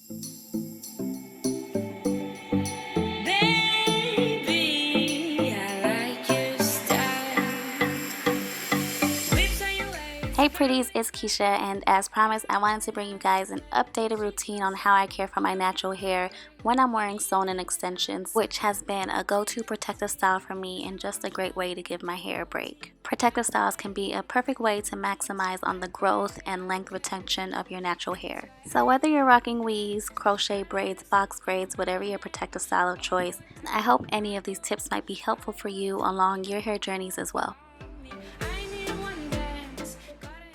Hey pretties, it's Keisha, and as promised, I wanted to bring you guys an updated routine on how I care for my natural hair when I'm wearing sewn-in extensions, which has been a go-to protective style for me and just a great way to give my hair a break. Protective styles can be a perfect way to maximize on the growth and length retention of your natural hair. So whether you're rocking weaves, crochet braids, box braids, whatever your protective style of choice, I hope any of these tips might be helpful for you along your hair journeys as well.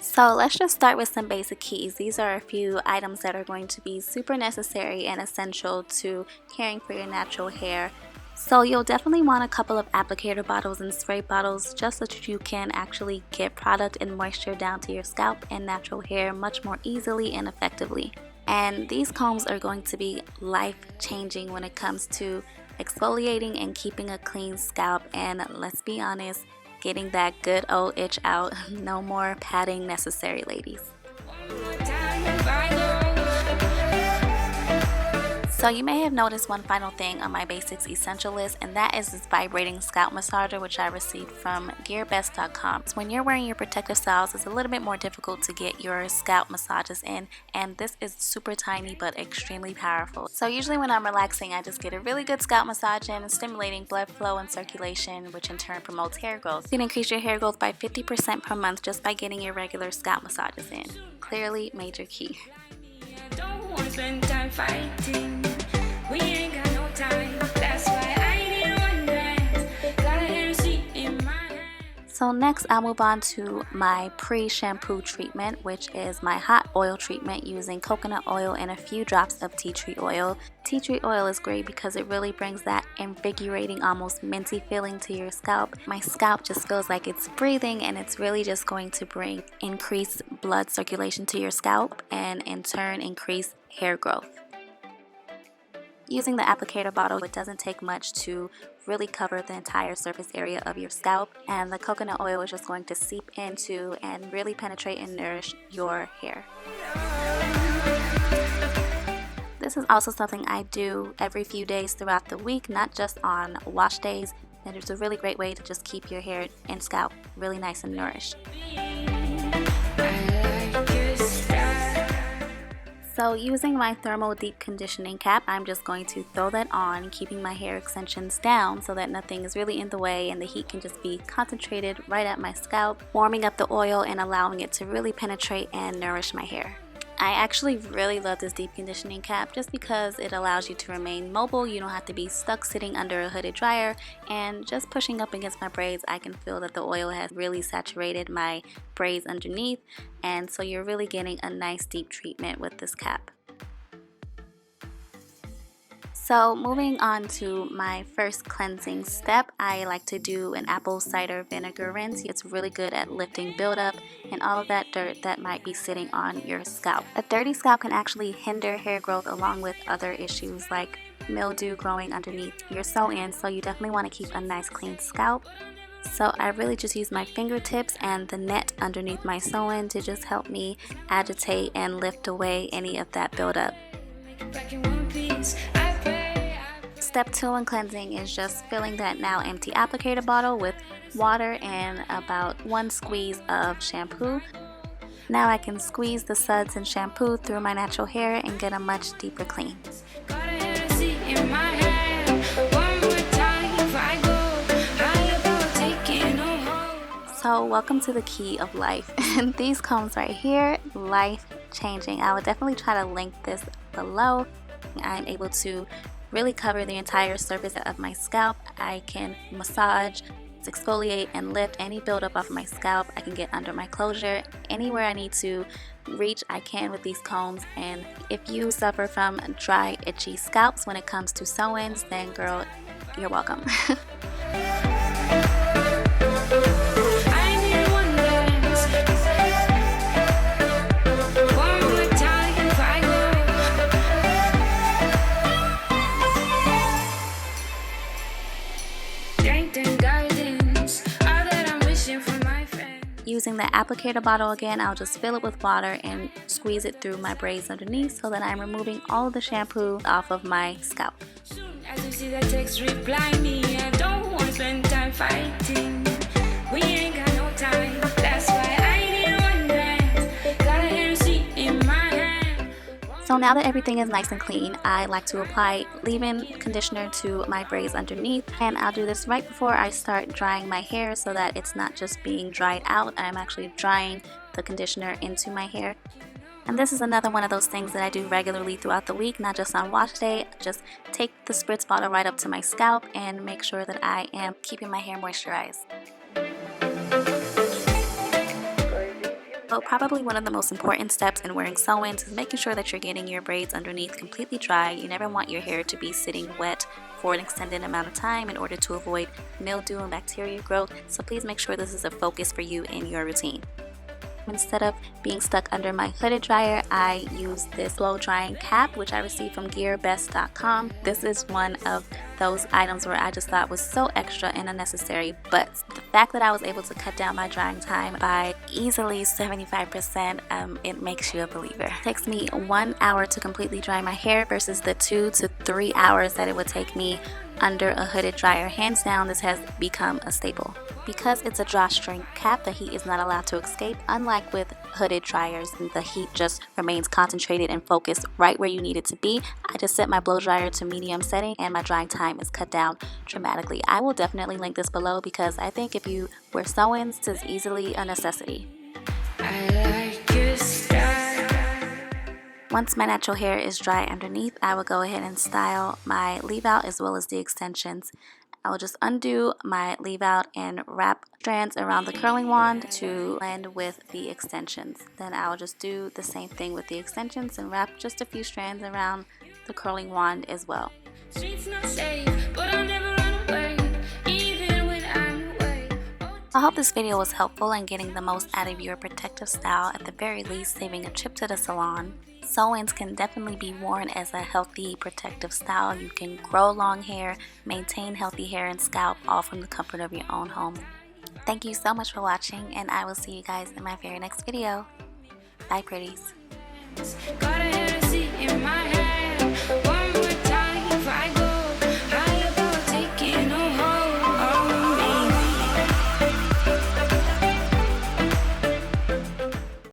So let's just start with some basic keys. These are a few items that are going to be super necessary and essential to caring for your natural hair. So you'll definitely want a couple of applicator bottles and spray bottles just so that you can actually get product and moisture down to your scalp and natural hair much more easily and effectively. And these combs are going to be life-changing when it comes to exfoliating and keeping a clean scalp, and let's be honest, getting that good old itch out. No more padding necessary, ladies. So you may have noticed one final thing on my basics essential list, and that is this vibrating scalp massager, which I received from gearbest.com. So when you're wearing your protective styles, it's a little bit more difficult to get your scalp massages in, and this is super tiny but extremely powerful. So usually when I'm relaxing, I just get a really good scalp massage in, stimulating blood flow and circulation, which in turn promotes hair growth. You can increase your hair growth by 50% per month just by getting your regular scalp massages in. Clearly, major key. Don't want to spend time fighting. We ain't got no time. That's why I need one dance. Got a hair seat in my hand. So next I'll move on to my pre-shampoo treatment, which is my hot oil treatment using coconut oil and a few drops of tea tree oil. Tea tree oil is great because it really brings that invigorating, almost minty feeling to your scalp. My scalp just feels like it's breathing, and it's really just going to bring increased blood circulation to your scalp and in turn increase hair growth. Using the applicator bottle, it doesn't take much to really cover the entire surface area of your scalp, and the coconut oil is just going to seep into and really penetrate and nourish your hair. This is also something I do every few days throughout the week, not just on wash days, and it's a really great way to just keep your hair and scalp really nice and nourished. So using my thermal deep conditioning cap, I'm just going to throw that on, keeping my hair extensions down so that nothing is really in the way and the heat can just be concentrated right at my scalp, warming up the oil and allowing it to really penetrate and nourish my hair. I actually really love this deep conditioning cap just because it allows you to remain mobile. You don't have to be stuck sitting under a hooded dryer, and just pushing up against my braids, I can feel that the oil has really saturated my braids underneath, and so you're really getting a nice deep treatment with this cap. So moving on to my first cleansing step, I like to do an apple cider vinegar rinse. It's really good at lifting buildup and all of that dirt that might be sitting on your scalp. A dirty scalp can actually hinder hair growth along with other issues like mildew growing underneath your sew-in, so you definitely want to keep a nice clean scalp. So I really just use my fingertips and the net underneath my sew-in to just help me agitate and lift away any of that buildup. Step 2 in cleansing is just filling that now empty applicator bottle with water and about 1 squeeze of shampoo. Now I can squeeze the suds and shampoo through my natural hair and get a much deeper clean. So welcome to the key of life. And these combs right here, life changing. I would definitely try to link this below. I'm able to really cover the entire surface of my scalp. I can massage, exfoliate, and lift any buildup off my scalp. I can get under my closure. Anywhere I need to reach, I can with these combs. And if you suffer from dry, itchy scalps when it comes to sew-ins, then girl, you're welcome. Using using the applicator bottle again, I'll just fill it with water and squeeze it through my braids underneath so that I'm removing all of the shampoo off of my scalp. As you see that text, reply me. I don't want to spend time fighting. We ain't got no time. That's why I need one dance. Got a Hennessy in my hand. So now that everything is nice and clean, I like to apply leave-in conditioner to my braids underneath, and I'll do this right before I start drying my hair so that it's not just being dried out. I'm actually drying the conditioner into my hair. And this is another one of those things that I do regularly throughout the week, not just on wash day. Just take the spritz bottle right up to my scalp and make sure that I am keeping my hair moisturized. So probably one of the most important steps in wearing sew-ins is making sure that you're getting your braids underneath completely dry. You never want your hair to be sitting wet for an extended amount of time in order to avoid mildew and bacteria growth. So please make sure this is a focus for you in your routine. Instead of being stuck under my hooded dryer, I use this blow drying cap, which I received from GearBest.com. This is one of those items where I just thought was so extra and unnecessary, but the fact that I was able to cut down my drying time by easily 75%, it makes you a believer. It takes me 1 hour to completely dry my hair versus the 2 to 3 hours that it would take me under a hooded dryer. Hands down, this has become a staple. Because it's a drawstring cap, the heat is not allowed to escape. Unlike with hooded dryers, the heat just remains concentrated and focused right where you need it to be. I just set my blow dryer to medium setting and my drying time is cut down dramatically. I will definitely link this below because I think if you wear sew-ins, this is easily a necessity. I like your style. Once my natural hair is dry underneath, I will go ahead and style my leave out as well as the extensions. I will just undo my leave out and wrap strands around the curling wand to blend with the extensions. Then I will just do the same thing with the extensions and wrap just a few strands around the curling wand as well. Streets not safe, but I'll never run away, even when I'm away. I hope this video was helpful in getting the most out of your protective style, at the very least saving a trip to the salon. Sew-ins can definitely be worn as a healthy protective style. You can grow long hair, maintain healthy hair and scalp, all from the comfort of your own home. Thank you so much for watching, and I will see you guys in my very next video. Bye, pretties. Got a Hennessy in my hand.